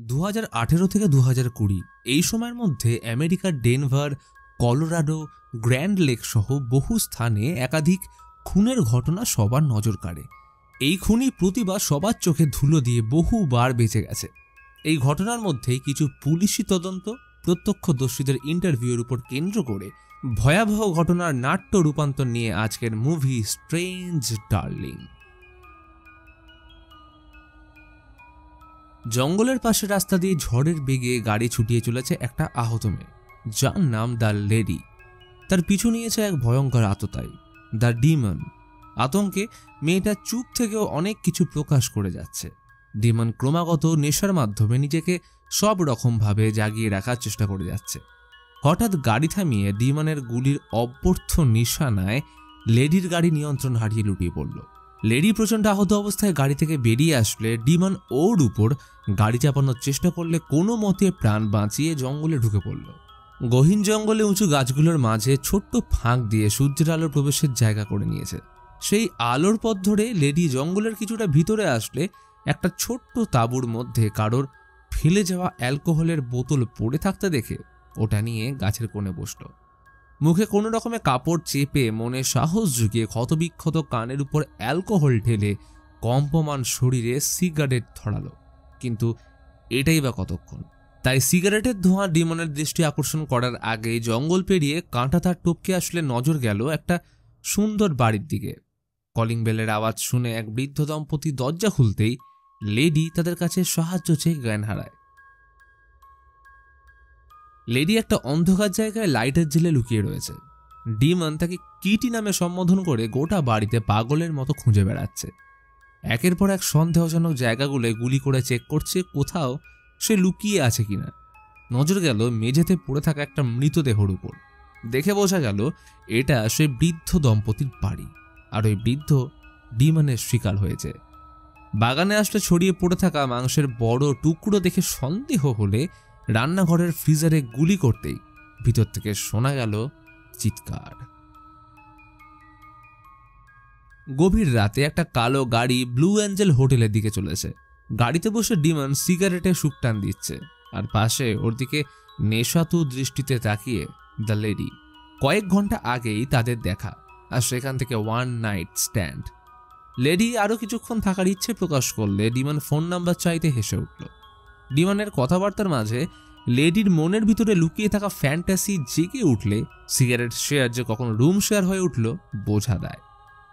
2018 থেকে 2020 এই সময়ের মধ্যে আমেরিকার ডেনভার, কলোরাডো, গ্র্যান্ড লেক সহ বহু স্থানে একাধিক খুনের ঘটনা সবার নজর কাড়ে। এই খুনই প্রতিবার সবার চোখে ধুলো দিয়ে বহুবার বেঁচে গেছে। এই ঘটনার মধ্যেই কিছু পুলিশি তদন্ত, প্রত্যক্ষদর্শীদের ইন্টারভিউর উপর কেন্দ্র করে ভয়াবহ ঘটনার নাট্য রূপান্তর নিয়ে আজকের মুভি স্ট্রেঞ্জ ডার্লিং। জঙ্গলের পাশে রাস্তা দিয়ে ঝড়ের বেগে গাড়ি ছুটিয়ে চলেছে একটা আহত মেয়ে, যার নাম দ্য লেডি। তার পিছু নিয়েছে এক ভয়ঙ্কর আততায়ী, দ্য ডিমন। আতঙ্কে মেয়েটা চুপ থেকেও অনেক কিছু প্রকাশ করে যাচ্ছে। ডিমন ক্রমাগত নেশার মাধ্যমে নিজেকে সব রকমভাবে জাগিয়ে রাখার চেষ্টা করে যাচ্ছে। হঠাৎ গাড়ি থামিয়ে ডিমনের গুলির অব্যর্থ নিশানায় লেডির গাড়ি নিয়ন্ত্রণ হারিয়ে লুটিয়ে পড়ল। লেডি প্রচণ্ড আহত অবস্থায় গাড়ি থেকে বেরিয়ে আসলে ডিমন ওর উপর গাড়ি চাপানোর চেষ্টা করলে কোনো মতে প্রাণ বাঁচিয়ে জঙ্গলে ঢুকে পড়ল। গহীন জঙ্গলে উঁচু গাছগুলোর মাঝে ছোট্ট ফাঁক দিয়ে সূর্যের আলোর প্রবেশের জায়গা করে নিয়েছে। সেই আলোর পথ ধরে লেডি জঙ্গলের কিছুটা ভিতরে আসলে একটা ছোট্ট তাঁবুর মধ্যে কারোর ফেলে যাওয়া অ্যালকোহলের বোতল পড়ে থাকতে দেখে ওটা নিয়ে গাছের কোণে বসল। মুখে কোনো রকমে কাপড় চেপে মনে সাহস জুগিয়ে ক্ষতবিক্ষত কানের উপর অ্যালকোহল ঢেলে কম্পমান শরীরে সিগারেট ধরালো। কিন্তু এটাই বা কতক্ষণ? তাই সিগারেটের ধোঁয়া ডিমনের দৃষ্টি আকর্ষণ করার আগে জঙ্গল পেরিয়ে কাঁটা তার টপকে আসলে নজর গেল একটা সুন্দর বাড়ির দিকে। কলিং বেলের আওয়াজ শুনে এক বৃদ্ধ দম্পতি দরজা খুলতেই লেডি তাদের কাছে সাহায্য চেয়ে জ্ঞান হারায়। লেডি একটা অন্ধকার জায়গায় লাইটের জেলে লুকিয়ে রয়েছে। ডিমন তাকে কিটি নামে সম্বোধন করে গোটা বাড়িতে পাগলের মতো খুঁজে বেড়াচ্ছে। একের পর এক সন্দেহজনক জায়গাগুলোয় গুলি করে চেক করছে কোথাও সে লুকিয়ে আছে কিনা। নজর গেল মেঝেতে পড়ে থাকা একটা মৃতদেহর উপর। দেখে বোঝা গেল এটা সেই বৃদ্ধ দম্পতির বাড়ি, আর ওই বৃদ্ধ ডিমনের শিকার হয়েছে। বাগানে আসলে ছড়িয়ে পড়ে থাকা মাংসের বড় টুকরো দেখে সন্দেহ হলে রান্নাঘরের ফ্রিজারে গুলি করতেই ভিতর থেকে শোনা গেল চিৎকার। গভীর রাতে একটা কালো গাড়ি ব্লু অ্যাঞ্জেল হোটেলের দিকে চলেছে। গাড়িতে বসে ডিমন সিগারেটে সুখ টান দিচ্ছে, আর পাশে ওর দিকে নেশাতু দৃষ্টিতে তাকিয়ে দ্য লেডি। কয়েক ঘন্টা আগেই তাদের দেখা, আর সেখান থেকে ওয়ান নাইট স্ট্যান্ড। লেডি আরও কিছুক্ষণ থাকার ইচ্ছে প্রকাশ করলে ডিমন ফোন নাম্বার চাইতে হেসে উঠল। ডিমনের কথাবার্তার মাঝে লেডির মনের ভিতরে লুকিয়ে থাকা ফ্যান্টাসি জেগে উঠলে সিগারেট শেয়ার যে কখন রুম শেয়ার হয়ে উঠল বোঝা দেয়।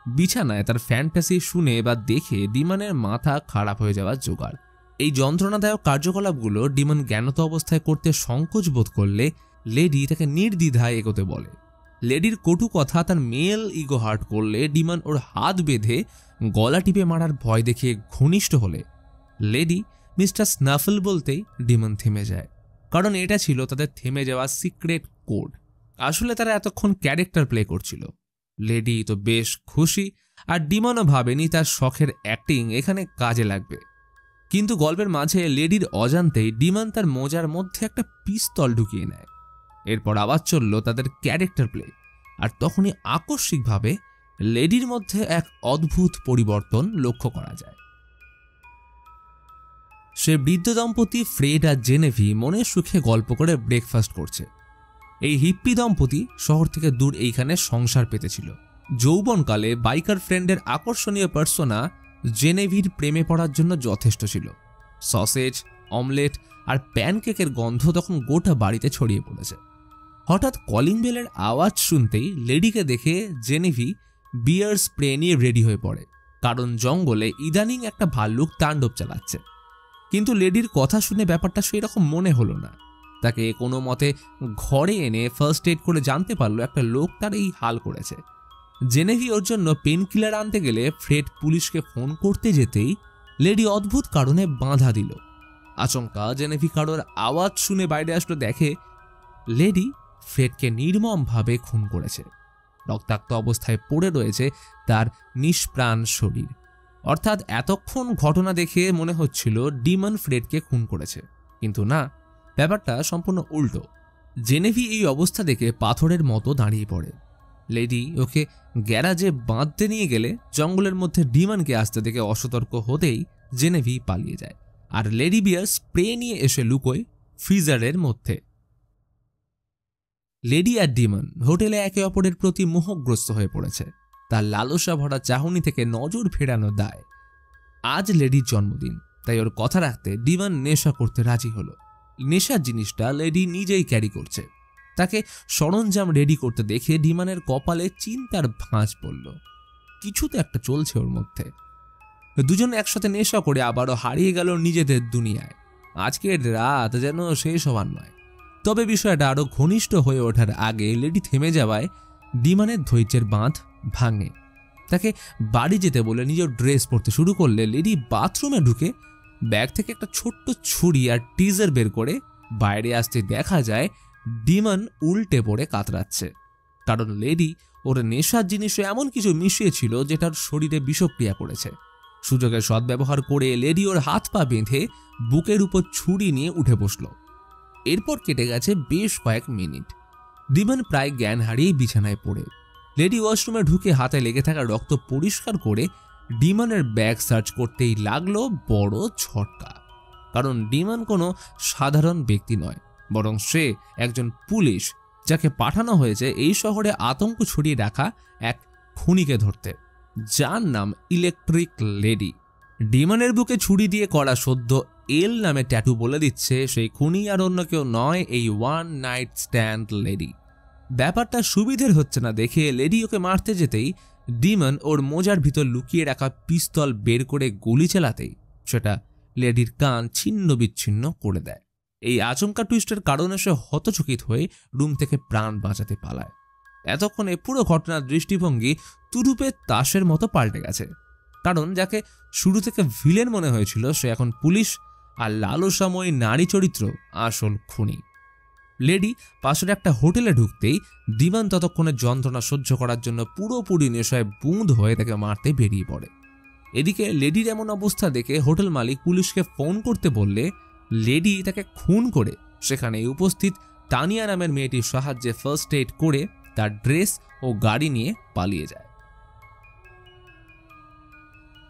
বিছানায় তার ফ্যান্টাসি শুনে বা দেখে ডিমনের মাথা খারাপ হয়ে যাওয়ার জোগাড়। এই যন্ত্রণাদায়ক কার্যকলাপগুলো ডিমন জ্ঞানত অবস্থায় করতে সংকোচ বোধ করলে লেডি তাকে নির্দ্বিধায় এগোতে বলে। লেডির কটু কথা তার মেল ইগো হার্ট করলে ডিমন ওর হাত বেঁধে গলা টিপে মারার ভয় দেখিয়ে ঘনিষ্ঠ হলে লেডি মিস্টার স্নাফল বলতেই ডিমন থেমে যায়, কারণ এটা ছিল তাদের থেমে যাওয়া সিক্রেট কোড। আসলে তারা এতক্ষণ ক্যারেক্টার প্লে করছিল। লেডি তো বেশ খুশি, আর ডিমনও ভাবেনি তার শখের অ্যাক্টিং এখানে কাজে লাগবে। কিন্তু গল্পের মাঝে লেডির অজান্তেই ডিমন তার মোজার মধ্যে একটা পিস্তল ঢুকিয়ে নেয়। এরপর আবার চলল তাদের ক্যারেক্টার প্লে, আর তখনই আকস্মিকভাবে লেডির মধ্যে এক অদ্ভুত পরিবর্তন লক্ষ্য করা যায়। সে বৃদ্ধ দম্পতি ফ্রেড আর জেনেভি মনের সুখে গল্প করে ব্রেকফাস্ট করছে। এই হিপ্পি দম্পতি শহর থেকে দূর এইখানে সংসার পেতেছিল। যৌবনকালে বাইকার ফ্রেন্ডের আকর্ষণীয় পার্সোনা জেনেভির প্রেমে পড়ার জন্য যথেষ্ট ছিল। সসেজ, অমলেট আর প্যানকেকের গন্ধ তখন গোটা বাড়িতে ছড়িয়ে পড়েছে। হঠাৎ কলিং বেলের আওয়াজ শুনতেই লেডিকে দেখে জেনেভি বিয়ার স্প্রে নিয়ে রেডি হয়ে পড়ে, কারণ জঙ্গলে ইদানিং একটা ভাল্লুক তাণ্ডব চালাচ্ছে। কিন্তু লেডির কথা শুনে ব্যাপারটা সেই রকম মনে হলো না। তাকে কোনো মতে ঘরে এনে ফার্স্ট এড করে জানতে পারলো একটা লোক তার এই হাল করেছে। জেনেভি ওর জন্য পেন কিলার আনতে গেলে ফ্রেড পুলিশকে ফোন করতে যেতেই লেডি অদ্ভুত কারণে বাধা দিল। আচমকা জেনেভি কারোর আওয়াজ শুনে বাইরে আসলো, দেখে লেডি ফ্রেডকে নির্মমভাবে খুন করেছে। রক্তাক্ত অবস্থায় পড়ে রয়েছে তার নিষ্প্রাণ শরীর। অর্থাৎ এতক্ষণ ঘটনা দেখে মনে হচ্ছিল ডিমন ফ্রেডকে খুন করেছে, কিন্তু না, ব্যাপারটা সম্পূর্ণ উল্টো। জেনেভি এই অবস্থা দেখে পাথরের মতো দাঁড়িয়ে পড়ে। লেডি ওকে গ্যারাজে বাঁধতে নিয়ে গেলে জঙ্গলের মধ্যে ডিমনকে আসতে দেখে অসতর্ক হতেই জেনেভি পালিয়ে যায়। আর লেডি বিয়ার স্প্রে নিয়ে এসে লুকোয় ফ্রিজারের মধ্যে। লেডি আর ডিমন হোটেলে একে অপরের প্রতি মোহগ্রস্ত হয়ে পড়েছে। তার লালসা ভরা চাহনি থেকে নজর ফেরানো দায়। আজ লেডির জন্মদিন, তাই ওর কথা রাখতে ডিমন নেশা করতে রাজি হলো। নেশার জিনিসটা লেডি নিজেই ক্যারি করছে। তাকে সরঞ্জাম রেডি করতে দেখে ডিমনের কপালে চিন্তার ভাঁজ পড়ল। কিছু তো একটা চলছে ওর মধ্যে। দুজন একসাথে নেশা করে আবারও হারিয়ে গেল নিজেদের দুনিয়ায়। আজকের রাত যেন শেষ হবার নয়। তবে বিষয়টা আরো ঘনিষ্ঠ হয়ে ওঠার আগে লেডি থেমে যাওয়ায় ডিমনের ধৈর্যের বাঁধ ভাঙে। তাকে বাড়ি যেতে বলে নিজের ড্রেস পরতে শুরু করলে লেডি বাথরুমে ঢুকে ব্যাগ থেকে একটা ছোট্ট ছুরি আর টিজার বের করে বাইরে আসতে দেখা যায় ডিমন উল্টে পড়ে কাতরাচ্ছে। কারণ লেডি ওর নেশার জিনিসে এমন কিছু মিশিয়েছিল যেটার শরীরে বিষক্রিয়া করেছে। সুযোগের সদ্ব্যবহার করে লেডি ওর হাত পা বেঁধে বুকের উপর ছুরি নিয়ে উঠে বসল। এরপর কেটে গেছে বেশ কয়েক মিনিট। ডিমন প্রায় জ্ঞান হারিয়ে বিছানায় পড়ে। লেডি ওয়াশরুমে ঢুকে হাতে লেগে থাকা রক্ত পরিষ্কার করে ডিমনের ব্যাগ সার্চ করতেই লাগলো বড় ঝটকা। কারণ ডিমন কোনো সাধারণ ব্যক্তি নয়, বরং সে একজন পুলিশ, যাকে পাঠানো হয়েছে এই শহরে আতঙ্ক ছড়িয়ে রাখা এক খুনিকে ধরতে, যার নাম ইলেকট্রিক লেডি। ডিমনের বুকে ছুরি দিয়ে করা সদ্য এল নামে ট্যাটু বলে দিচ্ছে সেই খুনি আর অন্য কেউ নয়, এই ওয়ান নাইট স্ট্যান্ড লেডি। ব্যাপারটা সুবিধের হচ্ছে না দেখে লেডি ওকে মারতে যেতেই ডিমন ওর মোজার ভিতর লুকিয়ে রাখা পিস্তল বের করে গুলি চালাতেই সেটা লেডির কান ছিন্ন বিচ্ছিন্ন করে দেয়। এই আচমকা টুইস্টের কারণে সে হতচকিত হয়ে রুম থেকে প্রাণ বাঁচাতে পালায়। এতক্ষণে পুরো ঘটনার দৃষ্টিভঙ্গি তুরুপের তাসের মতো পাল্টে গেছে। কারণ যাকে শুরু থেকে ভিলেন মনে হয়েছিল সে এখন পুলিশ, আর লালসাময়ী নারী চরিত্র আসল খুনি। লেডি পাশের একটা হোটেলে ঢুকতেই ডিমন ততক্ষণে যন্ত্রণা সহ্য করার জন্য পুরোপুরি নেশায় বুঁদ হয়ে তাকে মারতে বেরিয়ে পড়ে। এদিকে লেডির এমন অবস্থা দেখে হোটেল মালিক পুলিশকে ফোন করতে বললে লেডি তাকে খুন করে সেখানে উপস্থিত তানিয়া নামের মেয়েটির সাহায্যে ফার্স্ট এইড করে তার ড্রেস ও গাড়ি নিয়ে পালিয়ে যায়।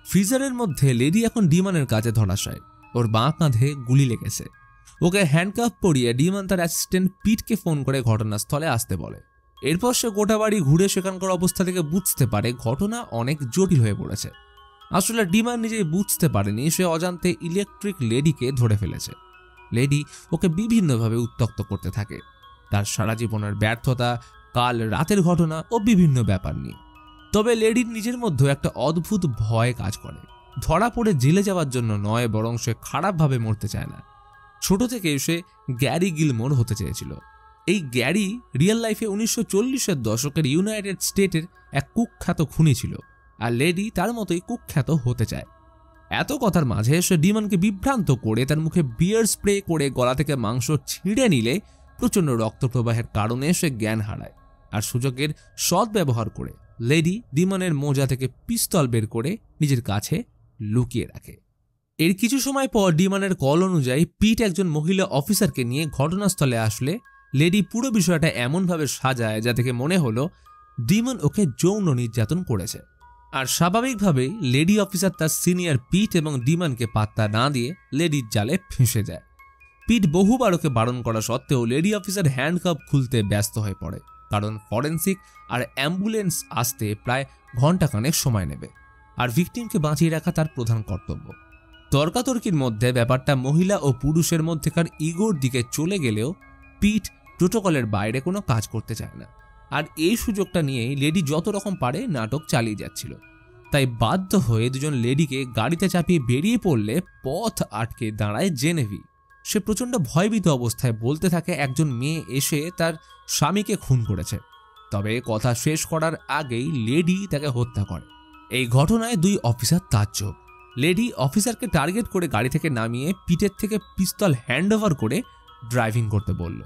ফ্রিজারের মধ্যে লেডি এখন ডিমনের কাছে ধরাশায়। ওর বাঁ কাঁধে গুলি লেগেছে। ওকে হ্যান্ডকাফ পরিয়ে ডিমন তার অ্যাসিস্ট্যান্ট পিটকে ফোন করে ঘটনাস্থলে আসতে বলে। এরপর সে গোটা বাড়ি ঘুরে সেখানকার অবস্থা থেকে বুঝতে পারে ঘটনা অনেক জটিল হয়ে পড়েছে। আসলে ডিমন নিজেই বুঝতে পারেনি সে অজান্তে ইলেকট্রিক লেডিকে ধরে ফেলেছে। লেডি ওকে বিভিন্নভাবে উত্ত্যক্ত করতে থাকে, তার সারা জীবনের ব্যর্থতা, কাল রাতের ঘটনা ও বিভিন্ন ব্যাপার নিয়ে। তবে লেডির নিজের মধ্যে একটা অদ্ভুত ভয় কাজ করে। ধরা পড়ে জেলে যাওয়ার জন্য নয়, বরং সে খারাপভাবে মরতে চায় না। ছোট থেকেই সে গ্যারি গিলমোর হতে চেয়েছিল। এই গ্যারি রিয়েল লাইফে 1940-এর দশকের ইউনাইটেড স্টেটের এক কুখ্যাত খুনি ছিল, আর লেডি তার মতোই কুখ্যাত হতে চায়। এত কথার মাঝে সে ডিমনকে বিভ্রান্ত করে তার মুখে বিয়ার স্প্রে করে গলা থেকে মাংস ছিঁড়ে নিলে প্রচণ্ড রক্ত প্রবাহের কারণে সে জ্ঞান হারায়। আর সুযোগের সদ্ব্যবহার করে লেডি ডিমনের মোজা থেকে পিস্তল বের করে নিজের কাছে লুকিয়ে রাখে। এর কিছু সময় পর ডিমনের কল অনুযায়ী পিট একজন মহিলা অফিসারকে নিয়ে ঘটনাস্থলে আসলে লেডি পুরো বিষয়টা এমনভাবে সাজায় যা থেকে মনে হলো ডিমন ওকে যৌন নির্যাতন করেছে। আর স্বাভাবিকভাবেই লেডি অফিসার তার সিনিয়র পিট এবং ডিমনকে পাত্তা না দিয়ে লেডির জালে ফেঁসে যায়। পিট বহুবার ওকে বারণ করা সত্ত্বেও লেডি অফিসার হ্যান্ডকাফ খুলতে ব্যস্ত হয়ে পড়ে, কারণ ফরেন্সিক আর অ্যাম্বুলেন্স আসতে প্রায় ঘণ্টাখানেক সময় নেবে, আর ভিকটিমকে বাঁচিয়ে রাখা তার প্রধান কর্তব্য। তর্কাতর্কির মধ্যে ব্যাপারটা মহিলা ও পুরুষের মধ্যেকার ইগোর দিকে চলে গেলেও পিট প্রোটোকলের বাইরে কোনো কাজ করতে চায় না। আর এই সুযোগটা নিয়েই লেডি যত রকম পারে নাটক চালিয়ে যাচ্ছিল। তাই বাধ্য হয়ে দুজন লেডিকে গাড়িতে চাপিয়ে বেরিয়ে পড়লে পথ আটকে দাঁড়ায় জেনেভি। সে প্রচণ্ড ভয়ভীত অবস্থায় বলতে থাকে একজন মেয়ে এসে তার স্বামীকে খুন করেছে। তবে কথা শেষ করার আগেই লেডি তাকে হত্যা করে। এই ঘটনায় দুই অফিসার তাজ্জব। লেডি অফিসারকে টার্গেট করে গাড়ি থেকে নামিয়ে পিটের থেকে পিস্তল হ্যান্ড ওভার করে ড্রাইভিং করতে বলল।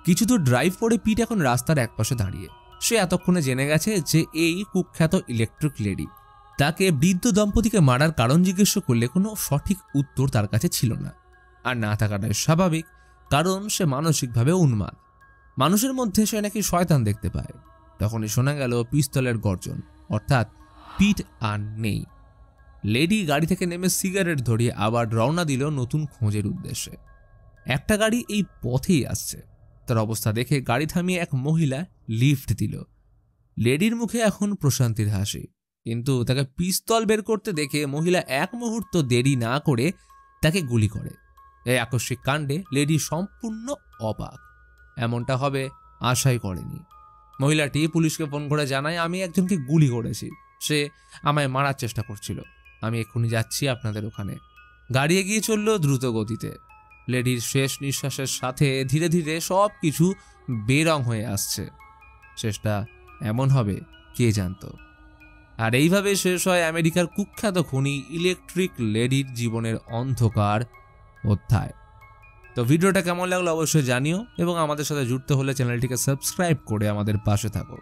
কিছু দূর ড্রাইভ করে পিট এখন রাস্তার একপাশে দাঁড়িয়ে। সে এতক্ষণে জেনে গেছে যে এই কুখ্যাত ইলেকট্রিক লেডি। তাকে বৃদ্ধ দম্পতিকে মারার কারণ জিজ্ঞেস করলে কোনো সঠিক উত্তর তার কাছে ছিল না। আর না থাকাটাই স্বাভাবিক, কারণ সে মানসিকভাবে উন্মাদ। মানুষের মধ্যে সে নাকি শয়তান দেখতে পায়। তখনই শোনা গেল পিস্তলের গর্জন, অর্থাৎ পিট আর নেই। লেডি গাড়ি থেকে নেমে সিগারেট ধরিয়ে আবার রওনা দিল নতুন খোঁজের উদ্দেশ্যে। একটা গাড়ি এই পথেই আসছে। তার অবস্থা দেখে গাড়ি থামিয়ে এক মহিলা লিফট দিল। লেডির মুখে এখন প্রশান্তির হাসি, কিন্তু তাকে পিস্তল বের করতে দেখে মহিলা এক মুহূর্ত দেরি না করে তাকে গুলি করে। এই আকস্মিক কাণ্ডে লেডি সম্পূর্ণ অবাক, এমনটা হবে আশাই করেনি। মহিলাটি পুলিশকে ফোন করে জানায়, আমি একজনকে গুলি করেছি, সে আমায় মারার চেষ্টা করছিল, আমি এক্ষুনি যাচ্ছি আপনাদের ওখানে। গাড়ি এগিয়ে চলল দ্রুত গতিতে। লেডির শেষ নিঃশ্বাসের সাথে ধীরে ধীরে সব কিছু বেরং হয়ে আসছে। শেষটা এমন হবে কে জানত। আর এইভাবে শেষ হয় আমেরিকার কুখ্যাত খুনি ইলেকট্রিক লেডির জীবনের অন্ধকার অধ্যায়। তো ভিডিওটা কেমন লাগলো অবশ্যই জানিও, এবং আমাদের সাথে যুক্ত হলে চ্যানেলটিকে সাবস্ক্রাইব করে আমাদের পাশে থাকো।